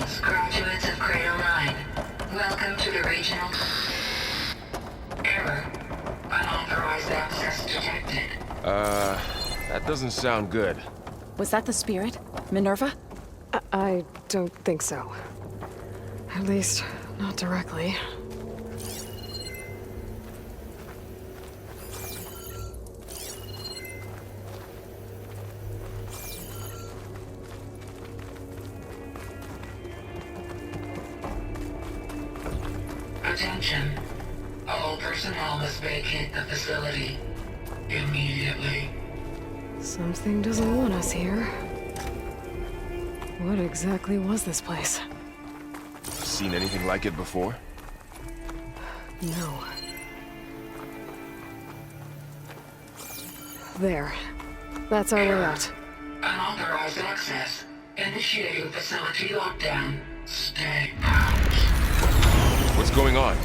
Greetings, graduates of Cradle 9. Welcome to the regional... Error. Unauthorized access detected. That doesn't sound good. Was that the spirit? Minerva? I don't think so. At least, not directly. Attention. All personnel must vacate the facility. Immediately. Something doesn't want us here. What exactly was this place? Seen anything like it before? No. There. That's our way out. Unauthorized access. Initiating facility lockdown. Stay out. What's going on?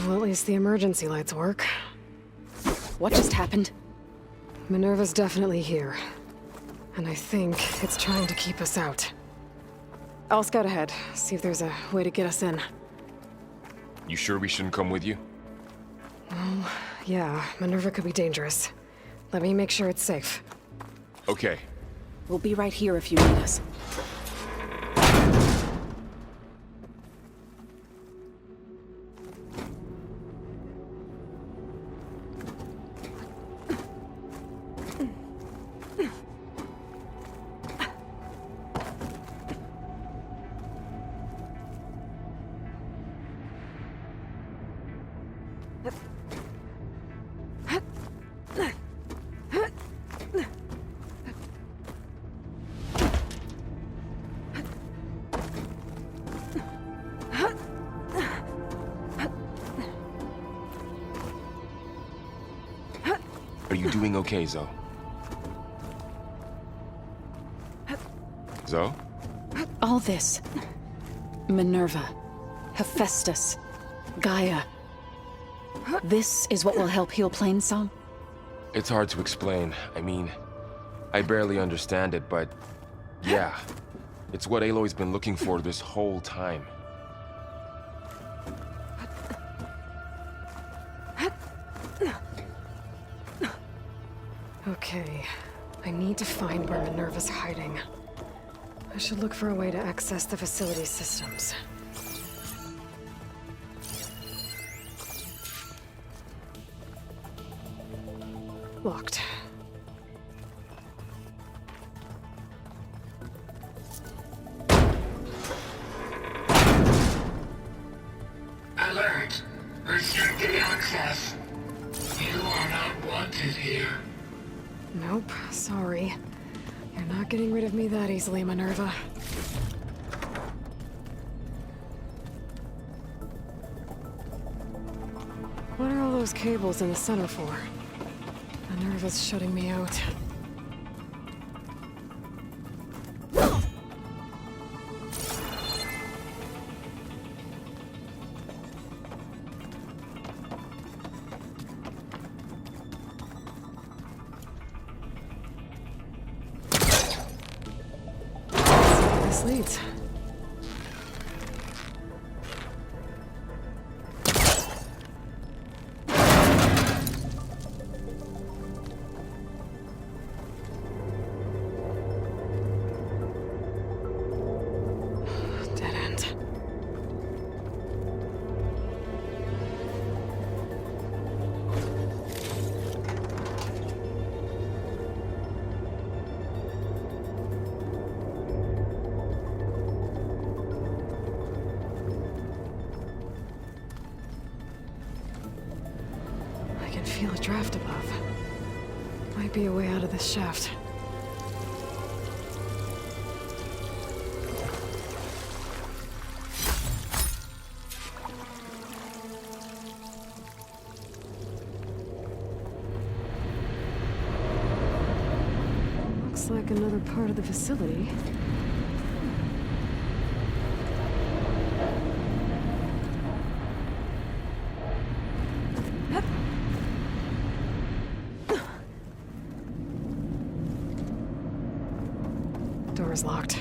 Well, at least the emergency lights work. What just happened? Minerva's definitely here. And I think it's trying to keep us out. I'll scout ahead, see if there's a way to get us in. You sure we shouldn't come with you? Well, yeah, Minerva could be dangerous. Let me make sure it's safe. Okay. We'll be right here if you need us. Are you doing okay, Zoe? Zoe? All this. Minerva. Hephaestus. Gaia. This is what will help heal Plainsong? It's hard to explain. I mean, I barely understand it, but... yeah. It's what Aloy's been looking for this whole time. Okay. I need to find where Minerva's hiding. I should look for a way to access the facility's systems. Locked. Alert. Restricted access. You are not wanted here. Nope, sorry. You're not getting rid of me that easily, Minerva. What are all those cables in the center for? Minerva's shutting me out. This leads. Dead end. I can feel a draft above. Might be a way out of this shaft. Looks like another part of the facility. Door's locked.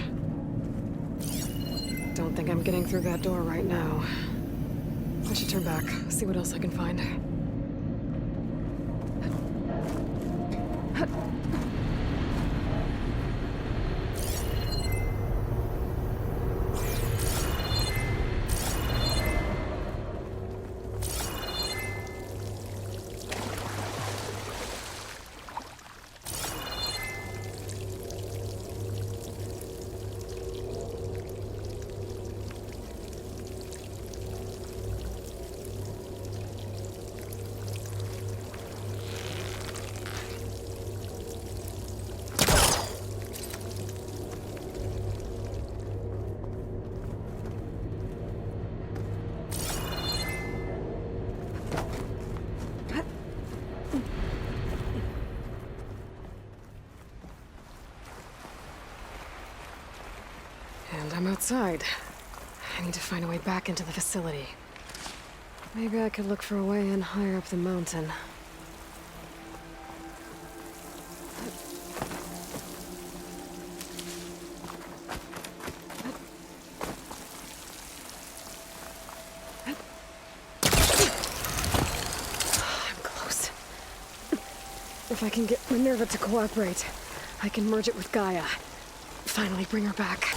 Don't think I'm getting through that door right now. I should turn back, see what else I can find. And I'm outside. I need to find a way back into the facility. Maybe I could look for a way in higher up the mountain. I'm close. If I can get Minerva to cooperate, I can merge it with Gaia. Finally bring her back.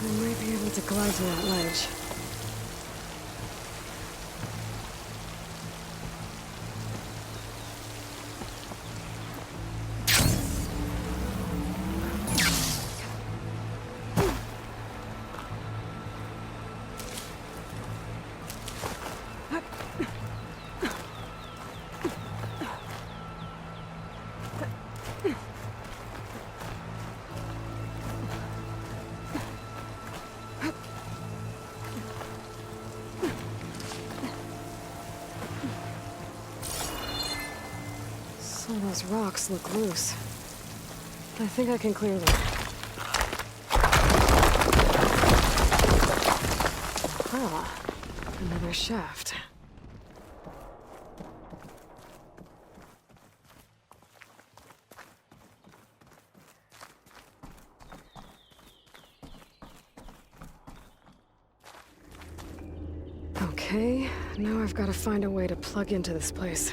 I might be able to glide to that ledge. Some of those rocks look loose. I think I can clear them. Ah, another shaft. Okay, now I've got to find a way to plug into this place.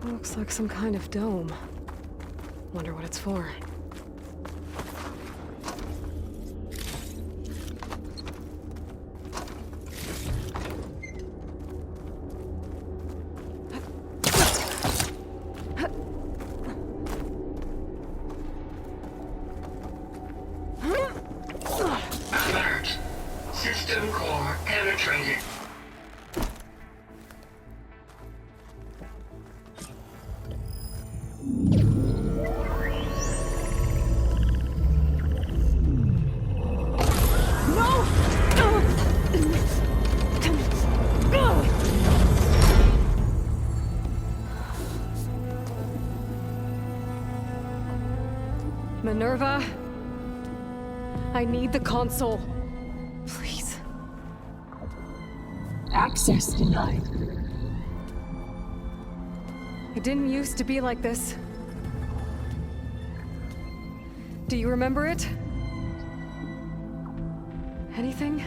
Looks like some kind of dome. Wonder what it's for. Alert. System core penetrated. Minerva? I need the console. Please. Access denied. It didn't used to be like this. Do you remember it? Anything?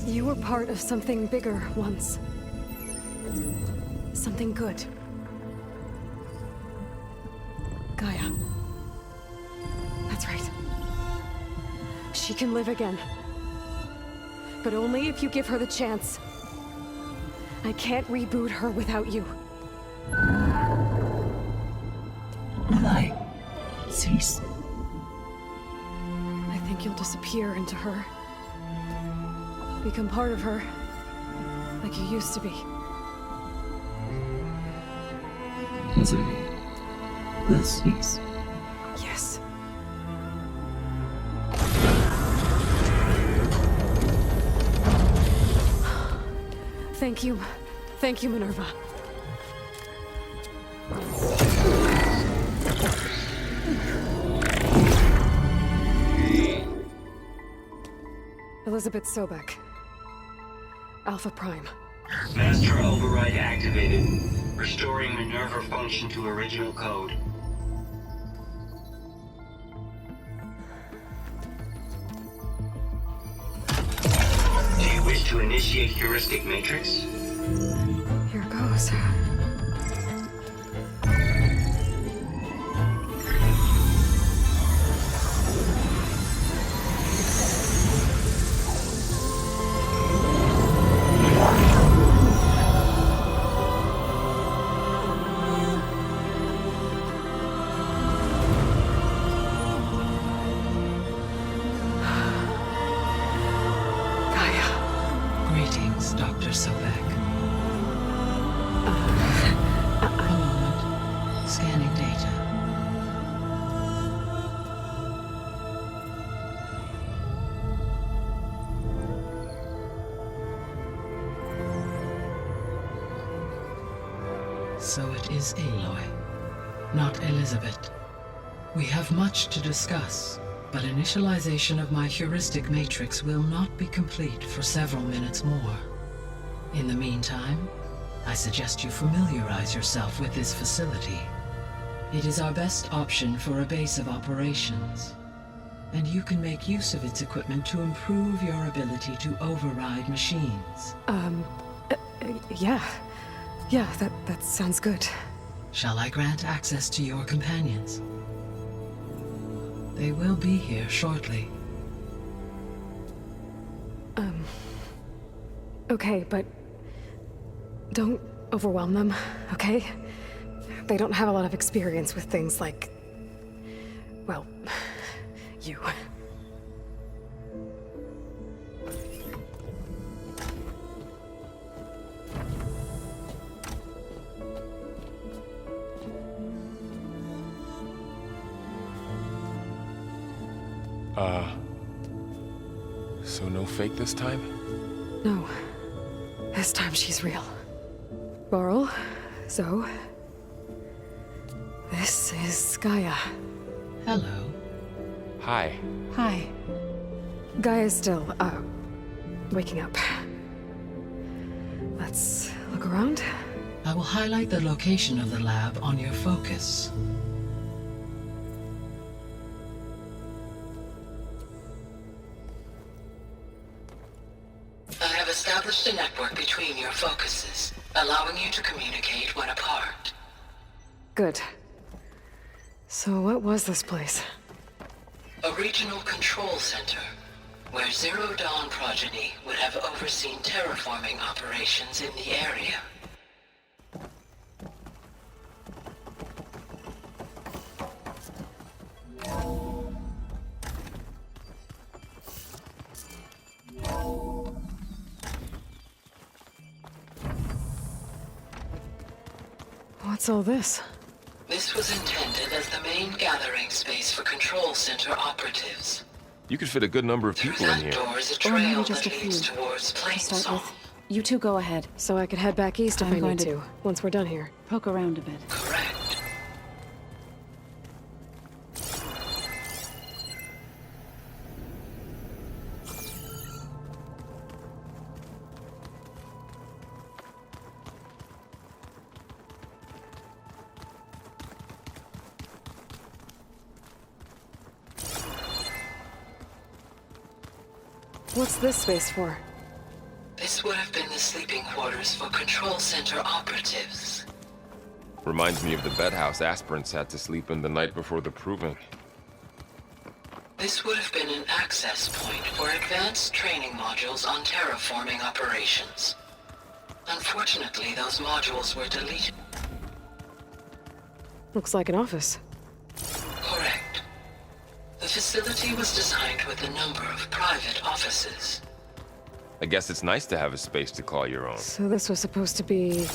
You were part of something bigger once. Something good. Gaia. That's right. She can live again. But only if you give her the chance. I can't reboot her without you. cease. I think you'll disappear into her. Become part of her. Like you used to be. Misery will cease. Yes. Thank you. Thank you, Minerva. Elizabeth Sobek. Alpha Prime. Master override activated. Restoring Minerva function to original code. Do you wish to initiate heuristic matrix? Here goes. Greetings, Dr. Sobek. A moment. Scanning data. So it is Aloy, not Elizabeth. We have much to discuss, but initialization of my heuristic matrix will not be complete for several minutes more. In the meantime, I suggest you familiarize yourself with this facility. It is our best option for a base of operations, and you can make use of its equipment to improve your ability to override machines. Yeah. Yeah, that sounds good. Shall I grant access to your companions? They will be here shortly. Okay, but don't overwhelm them, okay? They don't have a lot of experience with things like, well, you. So no fake this time? No. This time she's real. Laurel, Zoe. This is Gaia. Hello. Hi. Hi. Gaia's still, waking up. Let's look around. I will highlight the location of the lab on your focus. I have established a network between your focuses, allowing you to communicate when apart. Good. So what was this place? A regional control center, where Zero Dawn progeny would have overseen terraforming operations in the area. What's all this? This was intended as the main gathering space for control center operatives. You could fit a good number of Through people in that here. door is a Or trail maybe just that a leads few. towards To start Plainsong. with, you two go ahead. So I could head back east if I'm I going need to- to, once we're done here. Poke around a bit. Correct. What's this space for? This would have been the sleeping quarters for control center operatives. Reminds me of the bedhouse aspirants had to sleep in the night before the proving. This would have been an access point for advanced training modules on terraforming operations. Unfortunately, those modules were deleted. Looks like an office. Correct. The facility was designed with a number of private offices. I guess it's nice to have a space to call your own. So this was supposed to be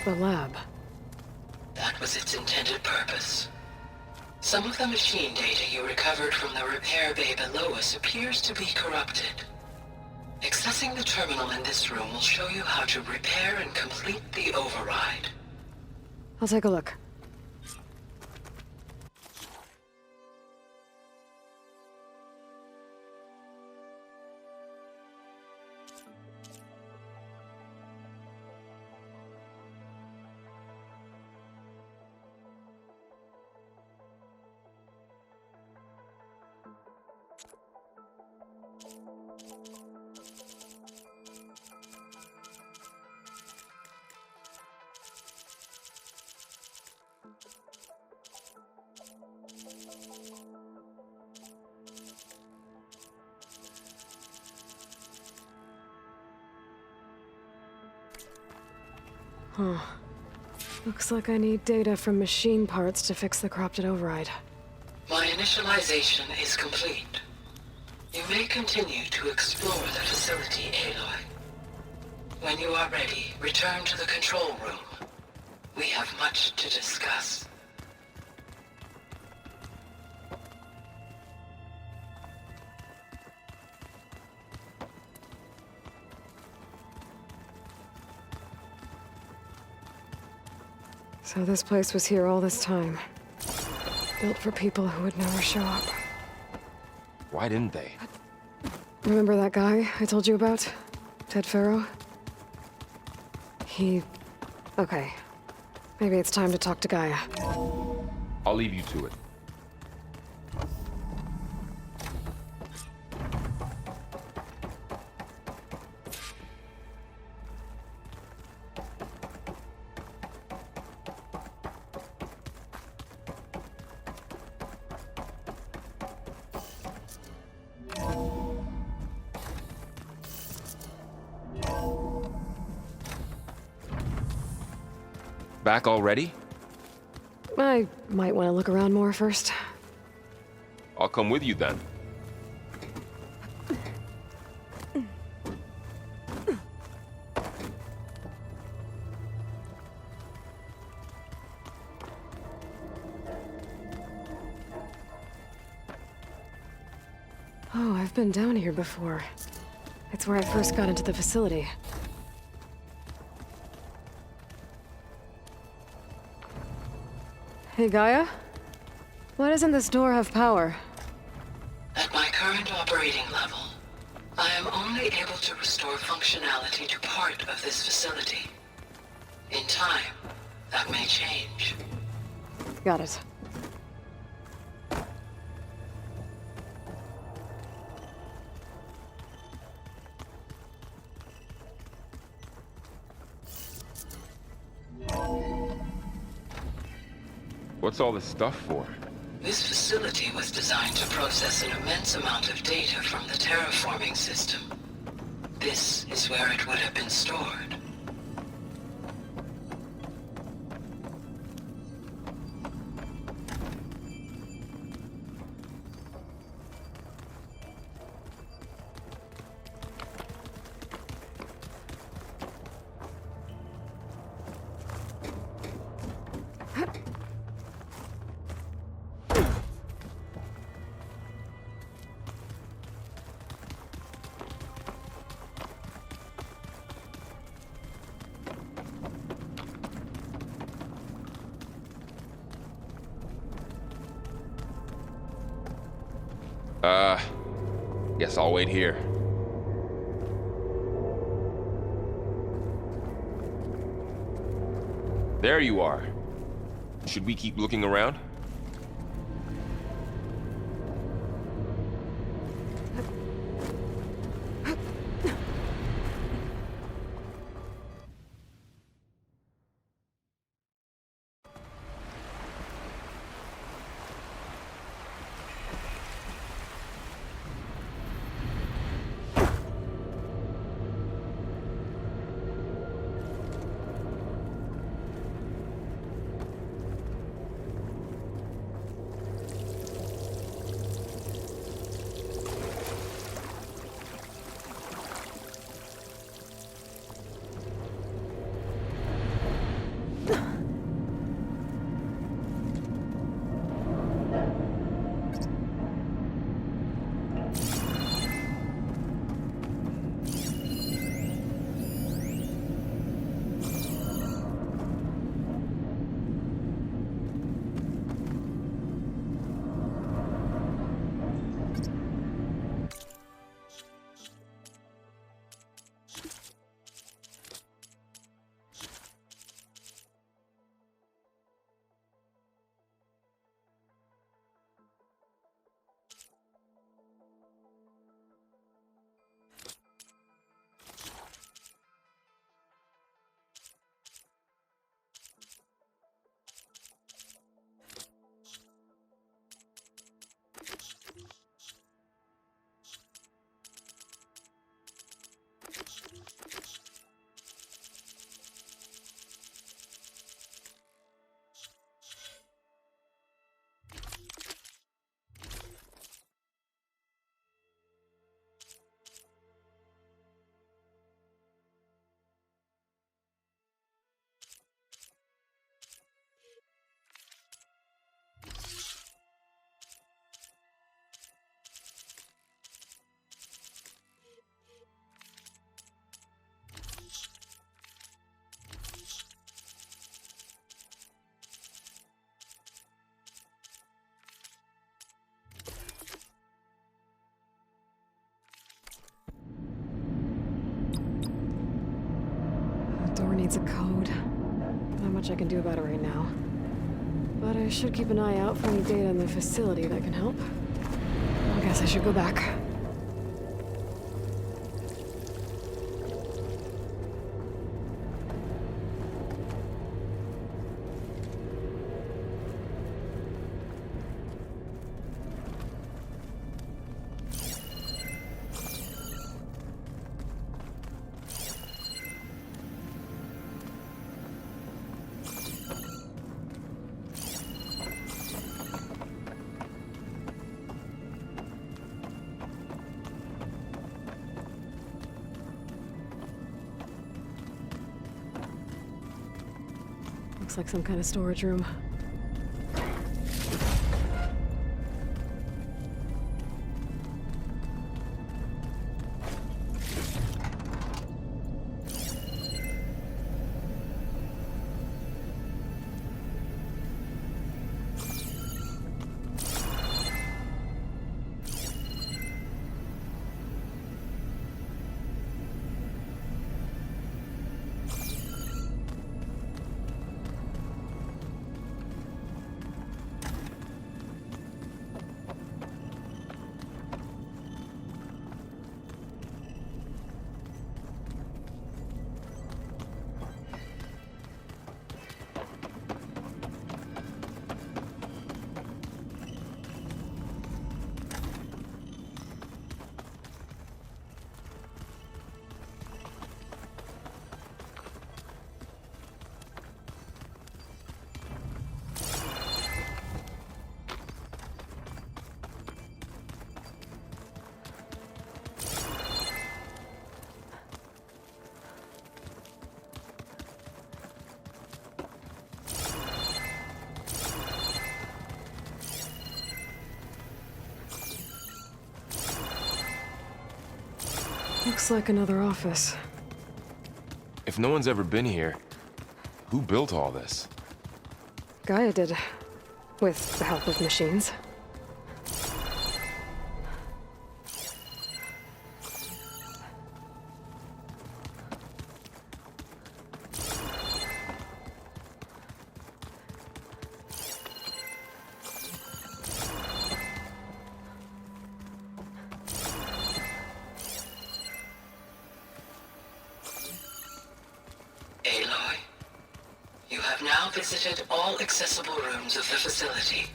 the lab. That was its intended purpose. Some of the machine data you recovered from the repair bay below us appears to be corrupted. Accessing the terminal in this room will show you how to repair and complete the override. I'll take a look. Huh. Looks like I need data from machine parts to fix the corrupted override. My initialization is complete. You may continue to explore the facility, Aloy. When you are ready, return to the control room. We have much to discuss. So this place was here all this time. Built for people who would never show up. Why didn't they? Remember that guy I told you about? Ted Faro? Okay. Maybe it's time to talk to Gaia. I'll leave you to it. Back already? I might want to look around more first. I'll come with you then. Oh, I've been down here before. It's where I first got into the facility. Hey, Gaia? Why doesn't this door have power? At my current operating level, I am only able to restore functionality to part of this facility. In time, that may change. Got it. What's all this stuff for? This facility was designed to process an immense amount of data from the terraforming system. This is where it would have been stored. Guess I'll wait here. There you are. Should we keep looking around? needs a code. Not much I can do about it right now. But I should keep an eye out for any data in the facility that can help. I guess I should go back. Looks like some kind of storage room. Looks like another office. If no one's ever been here, who built all this? Gaia did. With the help of machines. Aloy, you have now visited all accessible rooms of the facility.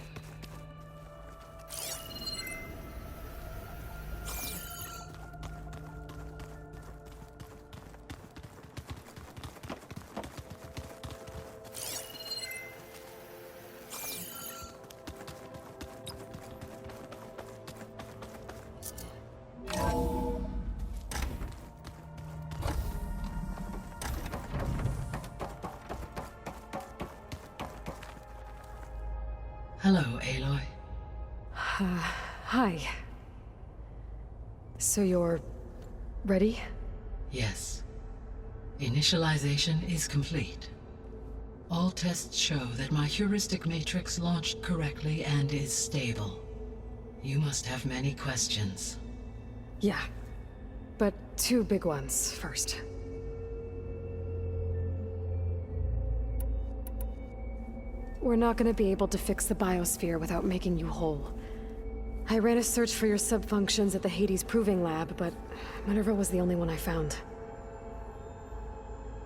Hello, Aloy. Hi. So you're... ready? Yes. Initialization is complete. All tests show that my heuristic matrix launched correctly and is stable. You must have many questions. Yeah. But two big ones first. We're not gonna be able to fix the biosphere without making you whole. I ran a search for your subfunctions at the Hades Proving Lab, but Minerva was the only one I found.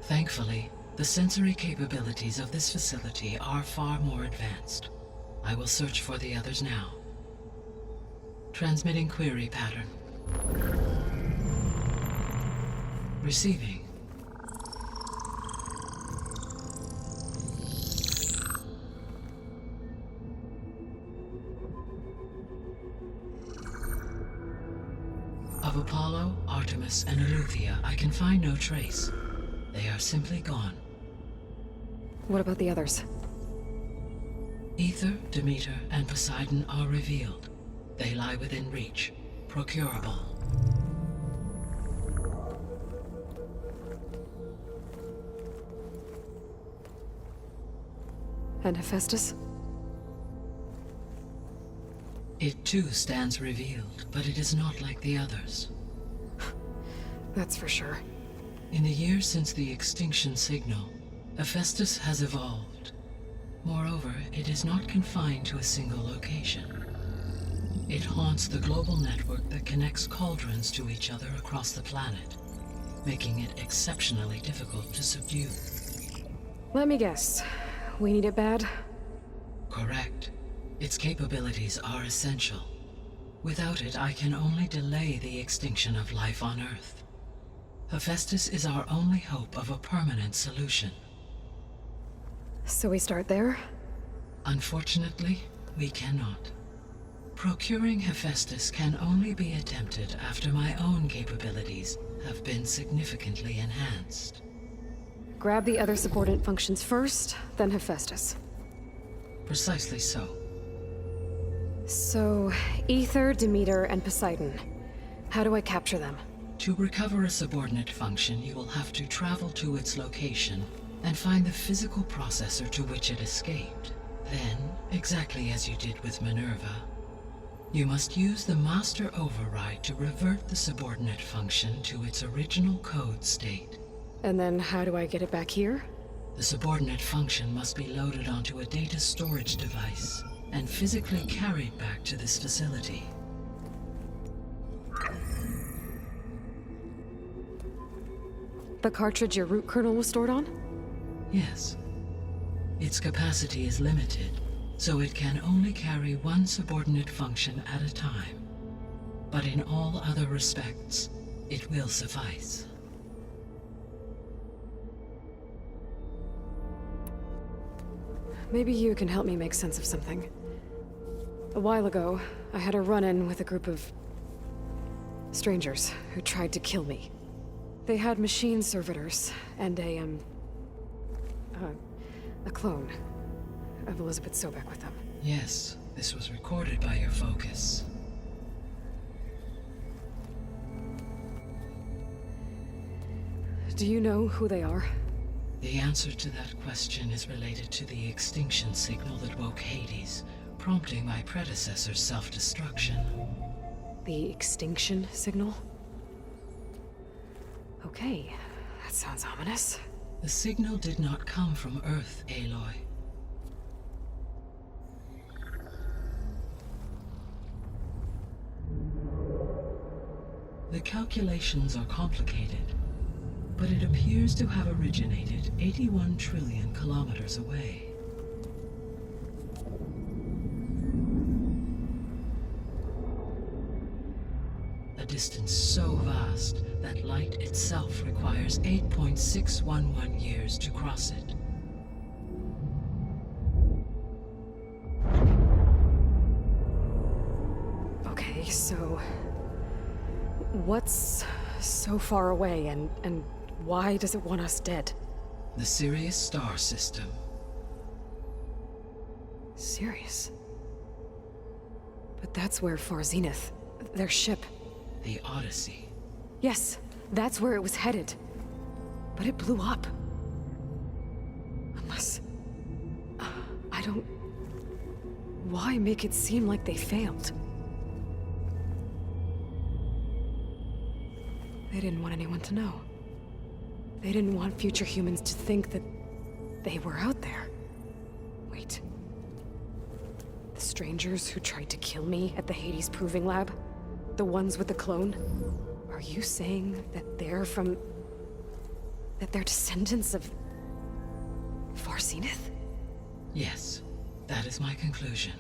Thankfully, the sensory capabilities of this facility are far more advanced. I will search for the others now. Transmitting query pattern. Receiving. Of Apollo, Artemis, and Eleuthia, I can find no trace. They are simply gone. What about the others? Ether, Demeter, and Poseidon are revealed. They lie within reach, procurable. And Hephaestus? It too stands revealed, but it is not like the others. That's for sure. In the years since the extinction signal, Hephaestus has evolved. Moreover, it is not confined to a single location. It haunts the global network that connects cauldrons to each other across the planet, making it exceptionally difficult to subdue. Let me guess. We need it bad? Correct. Its capabilities are essential. Without it, I can only delay the extinction of life on Earth. Hephaestus is our only hope of a permanent solution. So we start there? Unfortunately, we cannot. Procuring Hephaestus can only be attempted after my own capabilities have been significantly enhanced. Grab the other subordinate functions first, then Hephaestus. Precisely so. So, Aether, Demeter, and Poseidon. How do I capture them? To recover a subordinate function, you will have to travel to its location and find the physical processor to which it escaped. Then, exactly as you did with Minerva, you must use the Master Override to revert the subordinate function to its original code state. And then how do I get it back here? The subordinate function must be loaded onto a data storage device and physically carried back to this facility. The cartridge your root kernel was stored on? Yes. Its capacity is limited, so it can only carry one subordinate function at a time. But in all other respects, it will suffice. Maybe you can help me make sense of something. A while ago, I had a run-in with a group of strangers who tried to kill me. They had machine servitors and a clone of Elizabeth Sobek with them. Yes, this was recorded by your focus. Do you know who they are? The answer to that question is related to the extinction signal that woke Hades, prompting my predecessor's self-destruction. The extinction signal? Okay, that sounds ominous. The signal did not come from Earth, Aloy. The calculations are complicated, but it appears to have originated 81 trillion kilometers away. A distance so vast that light itself requires 8.611 years to cross it. Okay, so what's so far away and why does it want us dead? The Sirius star system. Sirius? But that's where Far Zenith, their ship. The Odyssey. Yes, that's where it was headed. But it blew up. Unless... I don't... Why make it seem like they failed? They didn't want anyone to know. They didn't want future humans to think that they were out there. Wait. The strangers who tried to kill me at the Hades Proving Lab? The ones with the clone? Are you saying that they're from... that they're descendants of... Far Zenith? Yes, that is my conclusion.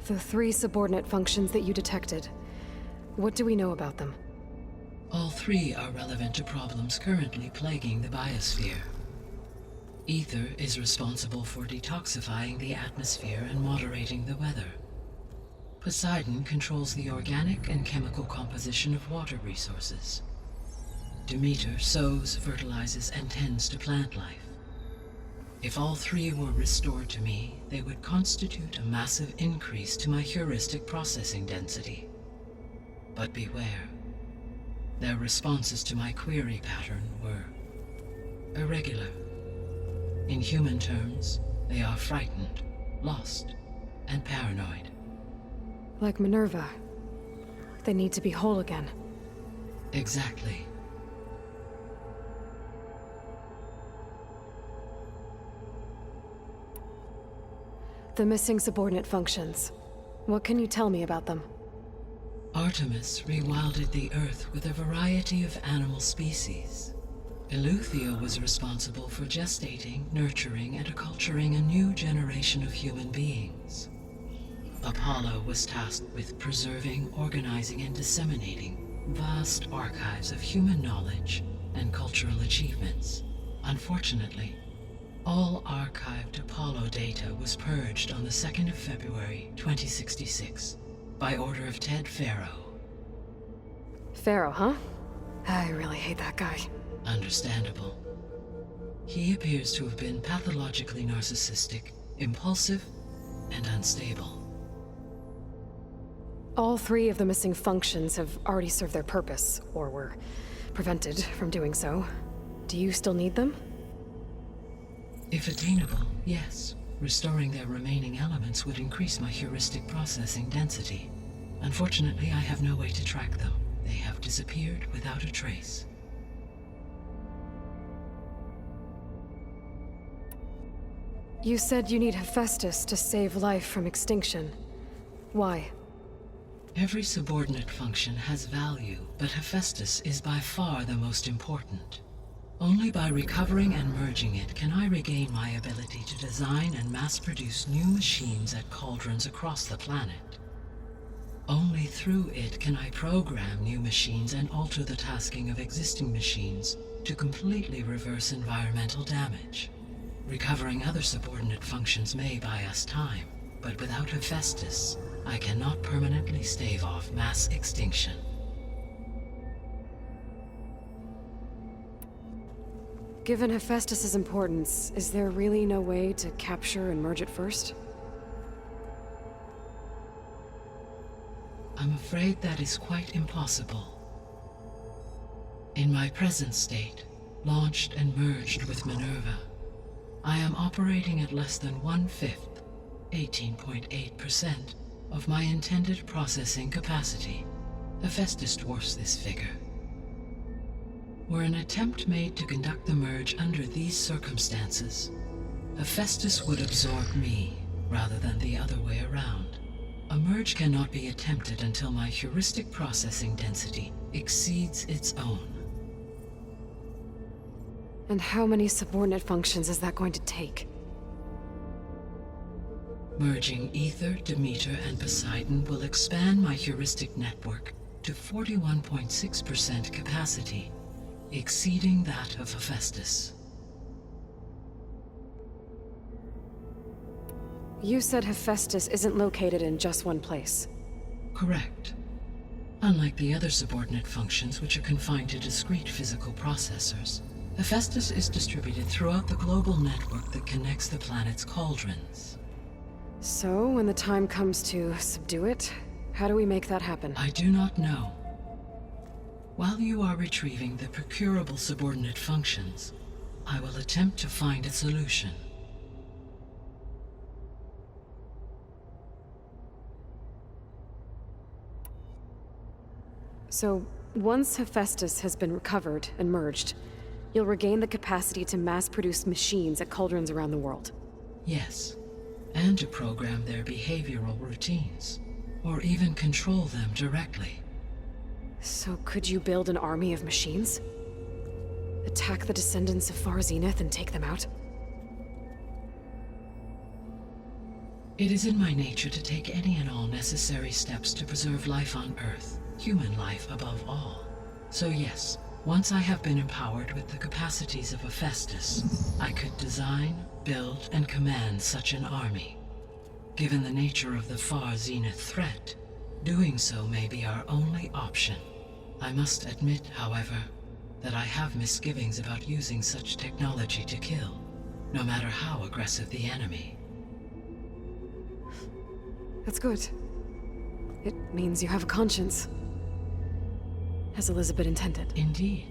The 3 subordinate functions that you detected. What do we know about them? All 3 are relevant to problems currently plaguing the biosphere. Aether is responsible for detoxifying the atmosphere and moderating the weather. Poseidon controls the organic and chemical composition of water resources. Demeter sows, fertilizes, and tends to plant life. If all 3 were restored to me, they would constitute a massive increase to my heuristic processing density. But beware. Their responses to my query pattern were irregular. In human terms, they are frightened, lost, and paranoid. Like Minerva. They need to be whole again. Exactly. The missing subordinate functions. What can you tell me about them? Artemis rewilded the Earth with a variety of animal species. Eleuthia was responsible for gestating, nurturing, and acculturating a new generation of human beings. Apollo was tasked with preserving, organizing, and disseminating vast archives of human knowledge and cultural achievements. Unfortunately, all archived Apollo data was purged on the 2nd of February, 2066, by order of Ted Faro. Pharaoh, huh? I really hate that guy. Understandable. He appears to have been pathologically narcissistic, impulsive, and unstable. All 3 of the missing functions have already served their purpose, or were prevented from doing so. Do you still need them? If attainable, yes. Restoring their remaining elements would increase my heuristic processing density. Unfortunately, I have no way to track them. They have disappeared without a trace. You said you need Hephaestus to save life from extinction. Why? Every subordinate function has value, but Hephaestus is by far the most important. Only by recovering and merging it can I regain my ability to design and mass-produce new machines at cauldrons across the planet. Only through it can I program new machines and alter the tasking of existing machines to completely reverse environmental damage. Recovering other subordinate functions may buy us time, but without Hephaestus, I cannot permanently stave off mass extinction. Given Hephaestus's importance, is there really no way to capture and merge it first? I'm afraid that is quite impossible. In my present state, launched and merged with Minerva, I am operating at less than 1/5, 18.8%, of my intended processing capacity. Hephaestus dwarfs this figure. Were an attempt made to conduct the merge under these circumstances, Hephaestus would absorb me, rather than the other way around. A merge cannot be attempted until my heuristic processing density exceeds its own. And how many subordinate functions is that going to take? Merging Ether, Demeter, and Poseidon will expand my heuristic network to 41.6% capacity, exceeding that of Hephaestus. You said Hephaestus isn't located in just one place. Correct. Unlike the other subordinate functions, which are confined to discrete physical processors, Hephaestus is distributed throughout the global network that connects the planet's cauldrons. So, when the time comes to subdue it, how do we make that happen? I do not know. While you are retrieving the procurable subordinate functions, I will attempt to find a solution. So, once Hephaestus has been recovered and merged, you'll regain the capacity to mass-produce machines at cauldrons around the world. Yes, and to program their behavioral routines, or even control them directly. So could you build an army of machines? Attack the descendants of Far Zenith and take them out? It is in my nature to take any and all necessary steps to preserve life on Earth, human life above all. So yes, once I have been empowered with the capacities of Hephaestus, I could design, build, and command such an army. Given the nature of the Far Zenith threat, doing so may be our only option. I must admit, however, that I have misgivings about using such technology to kill, no matter how aggressive the enemy. That's good. It means you have a conscience. as Elizabeth intended. Indeed.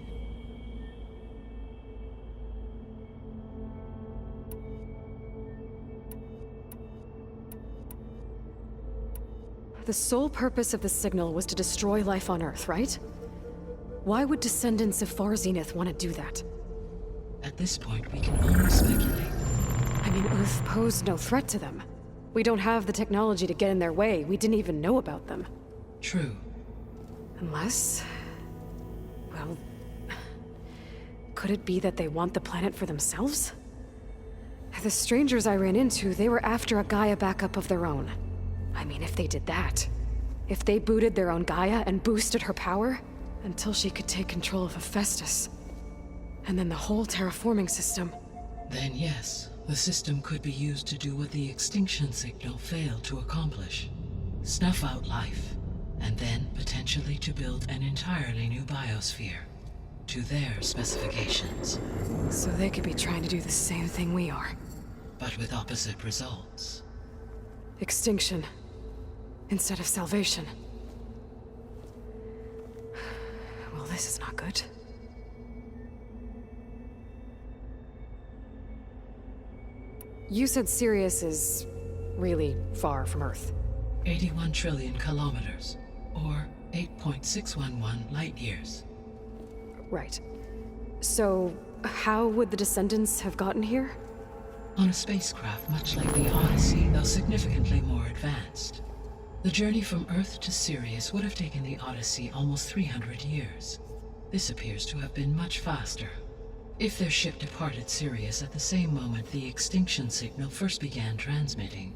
The sole purpose of the signal was to destroy life on Earth, right? Why would descendants of Far Zenith want to do that? At this point, we can only speculate. I mean, Earth posed no threat to them. We don't have the technology to get in their way. We didn't even know about them. True. Unless... well... could it be that they want the planet for themselves? The strangers I ran into, they were after a Gaia backup of their own. I mean, if they did that... if they booted their own Gaia and boosted her power... until she could take control of Hephaestus. And then the whole terraforming system. Then yes, the system could be used to do what the extinction signal failed to accomplish. Snuff out life, and then potentially to build an entirely new biosphere. To their specifications. So they could be trying to do the same thing we are. But with opposite results. Extinction. Instead of salvation. Well, this is not good. You said Sirius is really far from Earth. 81 trillion kilometers, or 8.611 light years. Right. So, how would the descendants have gotten here? On a spacecraft much like the Odyssey, though significantly more advanced. The journey from Earth to Sirius would have taken the Odyssey almost 300 years. This appears to have been much faster. If their ship departed Sirius at the same moment the extinction signal first began transmitting,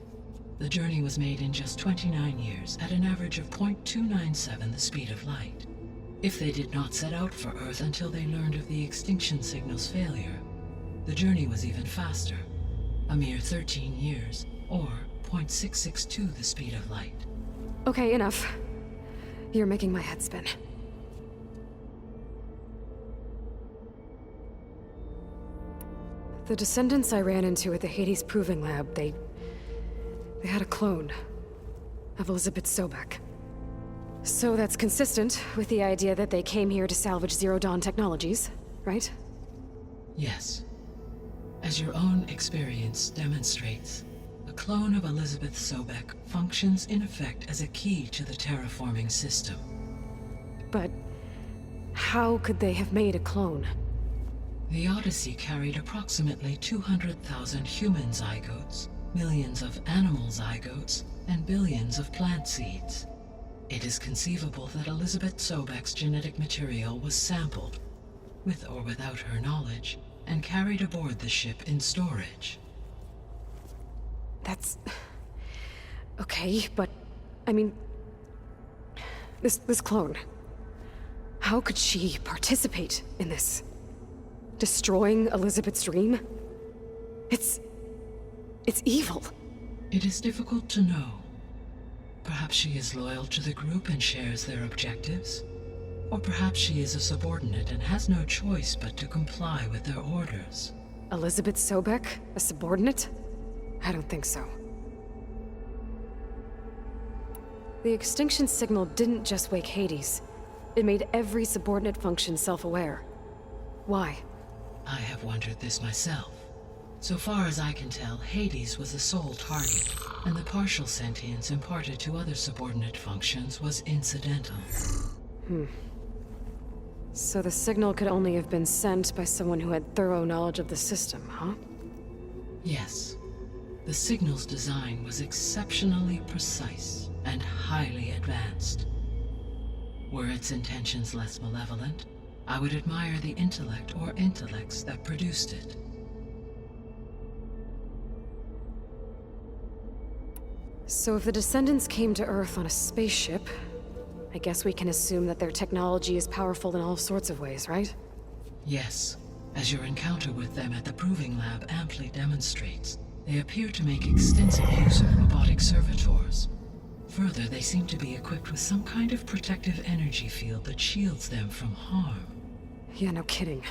the journey was made in just 29 years at an average of 0.297 the speed of light. If they did not set out for Earth until they learned of the extinction signal's failure, the journey was even faster, a mere 13 years, or 0.662 the speed of light. Okay, enough. You're making my head spin. The descendants I ran into at the Hades Proving Lab, they had a clone of Elizabeth Sobek. So that's consistent with the idea that they came here to salvage Zero Dawn technologies, right? Yes. As your own experience demonstrates, a clone of Elizabeth Sobek functions in effect as a key to the terraforming system. But how could they have made a clone? The Odyssey carried approximately 200,000 human zygotes, millions of animal zygotes, and billions of plant seeds. It is conceivable that Elizabeth Sobek's genetic material was sampled, with or without her knowledge, and carried aboard the ship in storage. That's... okay, but... I mean... This clone... how could she participate in this? Destroying Elizabeth's dream? It's evil. It is difficult to know. Perhaps she is loyal to the group and shares their objectives. Or perhaps she is a subordinate and has no choice but to comply with their orders. Elizabeth Sobek? A subordinate? I don't think so. The extinction signal didn't just wake Hades. It made every subordinate function self-aware. Why? I have wondered this myself. So far as I can tell, Hades was the sole target, and the partial sentience imparted to other subordinate functions was incidental. So the signal could only have been sent by someone who had thorough knowledge of the system, huh? Yes. The signal's design was exceptionally precise and highly advanced. Were its intentions less malevolent, I would admire the intellect or intellects that produced it. So if the descendants came to Earth on a spaceship, I guess we can assume that their technology is powerful in all sorts of ways, right? Yes, as your encounter with them at the Proving Lab amply demonstrates, they appear to make extensive use of robotic servitors. Further, they seem to be equipped with some kind of protective energy field that shields them from harm. Yeah, no kidding.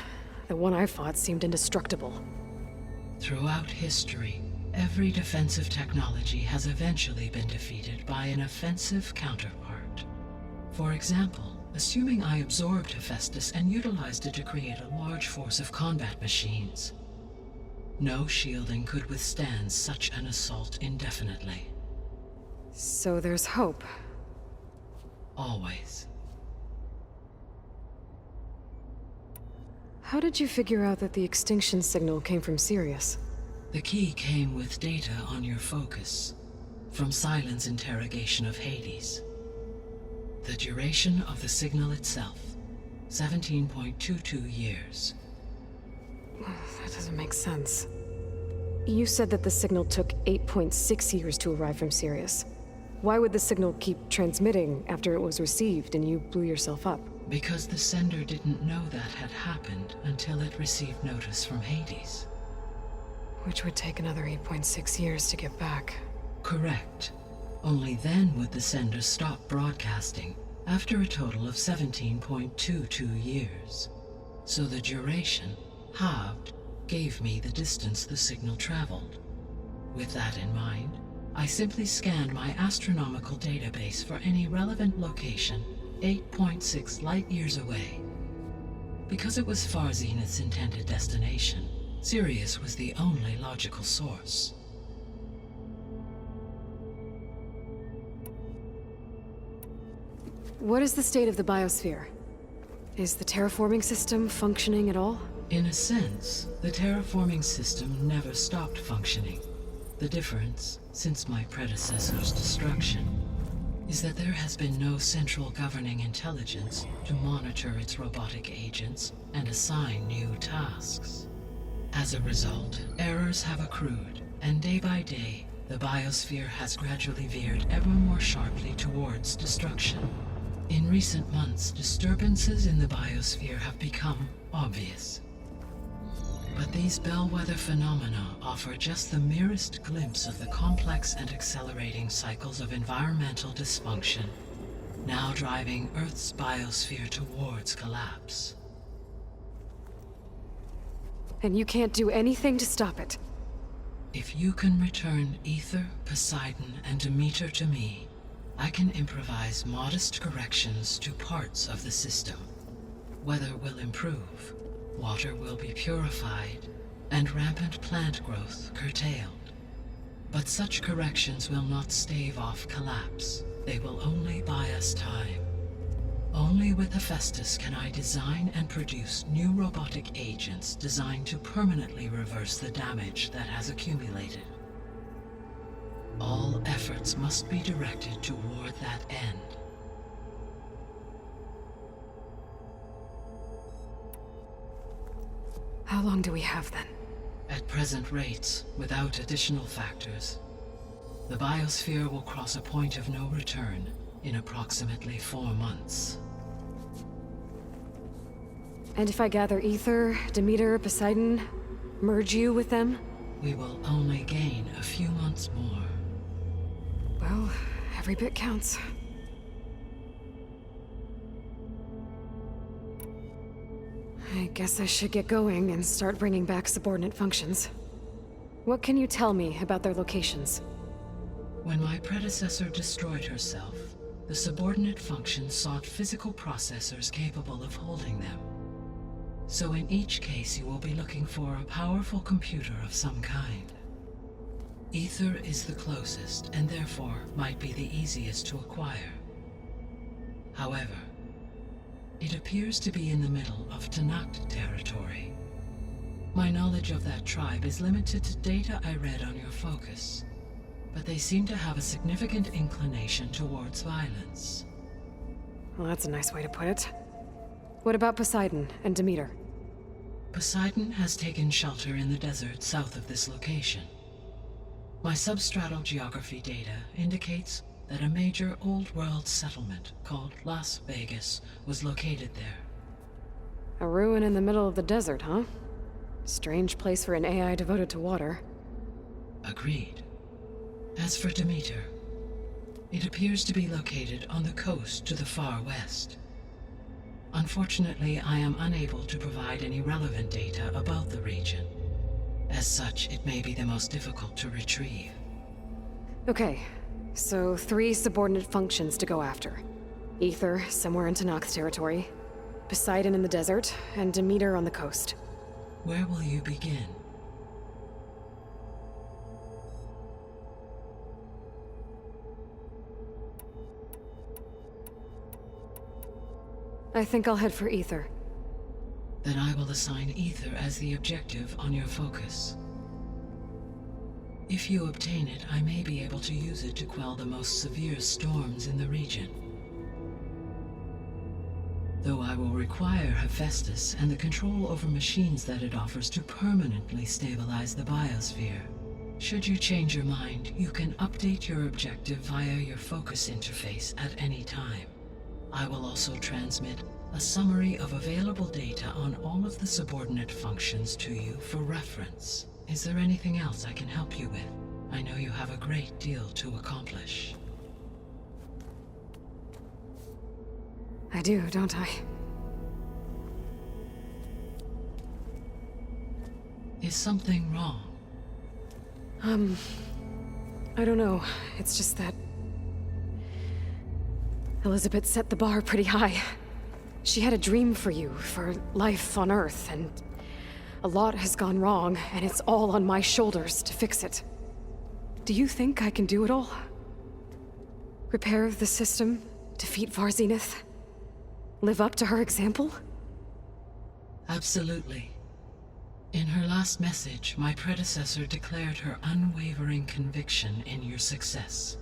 The one I fought seemed indestructible. Throughout history, every defensive technology has eventually been defeated by an offensive counterpart. For example, assuming I absorbed Hephaestus and utilized it to create a large force of combat machines. No shielding could withstand such an assault indefinitely. So there's hope. Always. How did you figure out that the extinction signal came from Sirius? The key came with data on your focus, from Silent's interrogation of Hades. The duration of the signal itself, 17.22 years. That doesn't make sense. You said that the signal took 8.6 years to arrive from Sirius. Why would the signal keep transmitting after it was received and you blew yourself up? Because the sender didn't know that had happened until it received notice from Hades. Which would take another 8.6 years to get back. Correct. Only then would the sender stop broadcasting, after a total of 17.22 years. So the duration, halved, gave me the distance the signal traveled. With that in mind, I simply scanned my astronomical database for any relevant location 8.6 light-years away. Because it was Far Zenith's intended destination, Sirius was the only logical source. What is the state of the biosphere? Is the terraforming system functioning at all? In a sense, the terraforming system never stopped functioning. The difference, since my predecessor's destruction, is that there has been no central governing intelligence to monitor its robotic agents and assign new tasks. As a result, errors have accrued, and day by day, the biosphere has gradually veered ever more sharply towards destruction. In recent months, disturbances in the biosphere have become obvious. But these bellwether phenomena offer just the merest glimpse of the complex and accelerating cycles of environmental dysfunction, now driving Earth's biosphere towards collapse. And you can't do anything to stop it? If you can return Aether, Poseidon, and Demeter to me, I can improvise modest corrections to parts of the system. Weather will improve, water will be purified, and rampant plant growth curtailed. But such corrections will not stave off collapse. They will only buy us time. Only with Hephaestus can I design and produce new robotic agents designed to permanently reverse the damage that has accumulated. All efforts must be directed toward that end. How long do we have then? At present rates, without additional factors, the biosphere will cross a point of no return in approximately 4 months. And if I gather Aether, Demeter, Poseidon, merge you with them? We will only gain a few months more. Well, every bit counts. I guess I should get going and start bringing back subordinate functions. What can you tell me about their locations? When my predecessor destroyed herself, the subordinate functions sought physical processors capable of holding them. So in each case you will be looking for a powerful computer of some kind. Aether is the closest, and therefore might be the easiest to acquire. However, it appears to be in the middle of Tenakth territory. My knowledge of that tribe is limited to data I read on your focus, but they seem to have a significant inclination towards violence. Well, that's a nice way to put it. What about Poseidon and Demeter? Poseidon has taken shelter in the desert south of this location. My substratal geography data indicates that a major old-world settlement called Las Vegas was located there. A ruin in the middle of the desert, huh? Strange place for an AI devoted to water. Agreed. As for Demeter, it appears to be located on the coast to the far west. Unfortunately, I am unable to provide any relevant data about the region. As such, it may be the most difficult to retrieve. Okay, so 3 subordinate functions to go after. Aether somewhere in Tenakth's territory, Poseidon in the desert, and Demeter on the coast. Where will you begin? I think I'll head for Aether. Then I will assign Aether as the objective on your focus. If you obtain it, I may be able to use it to quell the most severe storms in the region. Though I will require Hephaestus and the control over machines that it offers to permanently stabilize the biosphere. Should you change your mind, you can update your objective via your focus interface at any time. I will also transmit a summary of available data on all of the subordinate functions to you for reference. Is there anything else I can help you with? I know you have a great deal to accomplish. I do, don't I? Is something wrong? I don't know. It's just that Elizabeth set the bar pretty high. She had a dream for you, for life on Earth, and a lot has gone wrong, and it's all on my shoulders to fix it. Do you think I can do it all? Repair the system, defeat Varzenith, live up to her example? Absolutely. In her last message, my predecessor declared her unwavering conviction in your success.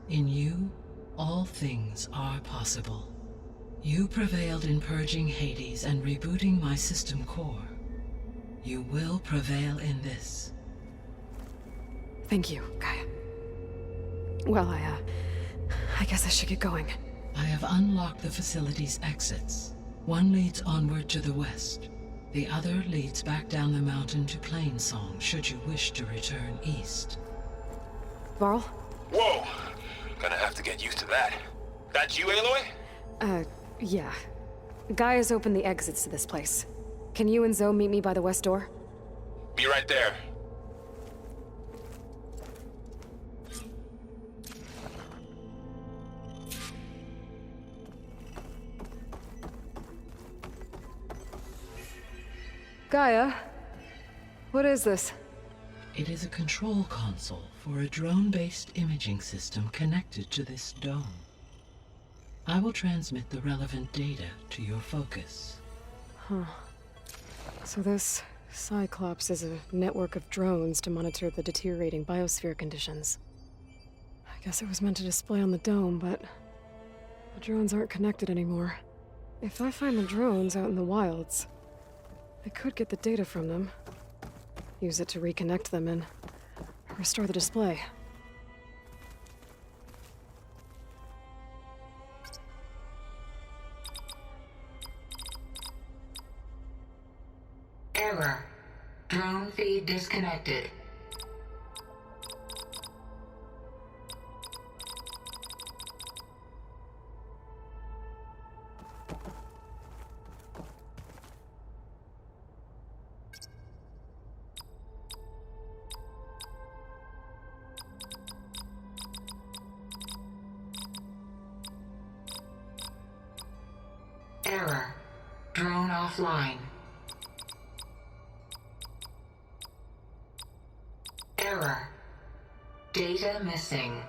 In you, all things are possible. You prevailed in purging Hades and rebooting my system core. You will prevail in this. Thank you, Gaia. Well, I guess I should get going. I have unlocked the facility's exits. One leads onward to the west. The other leads back down the mountain to Plainsong, should you wish to return east. Varl? Whoa! Gonna have to get used to that. That's you, Aloy? Yeah. Gaia's opened the exits to this place. Can you and Zoe meet me by the west door? Be right there. Gaia? What is this? It is a control console for a drone-based imaging system connected to this dome. I will transmit the relevant data to your focus. So this Cyclops is a network of drones to monitor the deteriorating biosphere conditions. I guess it was meant to display on the dome, but the drones aren't connected anymore. If I find the drones out in the wilds, I could get the data from them, use it to reconnect them and restore the display. Error. Drone feed disconnected. Error. Drone offline. Error. Data missing.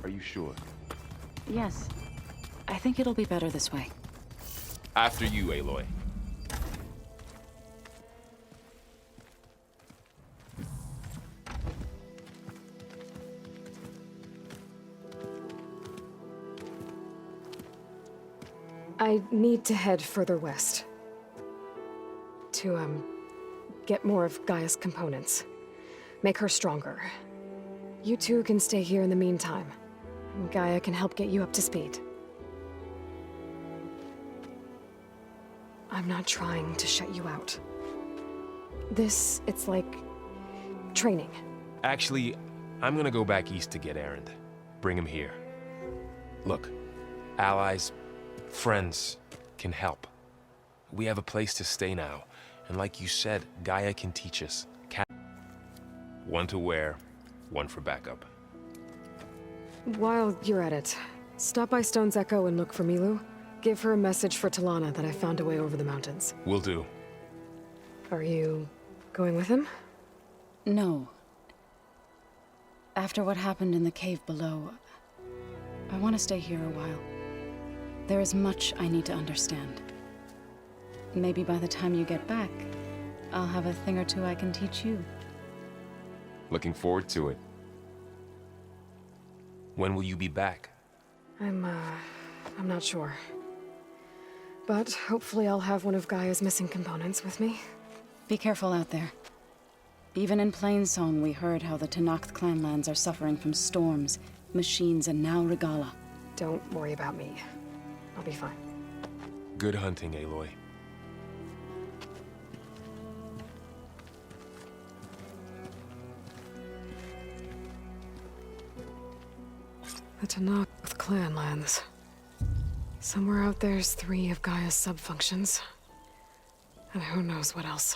Are you sure? Yes. I think it'll be better this way. After you, Aloy. I need to head further west. To, get more of Gaia's components. Make her stronger. You two can stay here in the meantime. and Gaia can help get you up to speed. I'm not trying to shut you out. It's like training. Actually, I'm gonna go back east to get Erend. Bring him here. Look, allies, friends can help. We have a place to stay now, and like you said, Gaia can teach us. One to wear, one for backup. While you're at it, stop by Stone's Echo and look for Milu. Give her a message for Talana that I found a way over the mountains. Will do. Are you going with him? No. After what happened in the cave below, I want to stay here a while. There is much I need to understand. Maybe by the time you get back, I'll have a thing or two I can teach you. Looking forward to it. When will you be back? I'm not sure. But hopefully I'll have one of Gaia's missing components with me. Be careful out there. Even in Plainsong, we heard how the Tenakth clanlands are suffering from storms, machines, and now Regala. Don't worry about me. I'll be fine. Good hunting, Aloy. The Tenakth clanlands. Somewhere out there's 3 of Gaia's subfunctions. And who knows what else.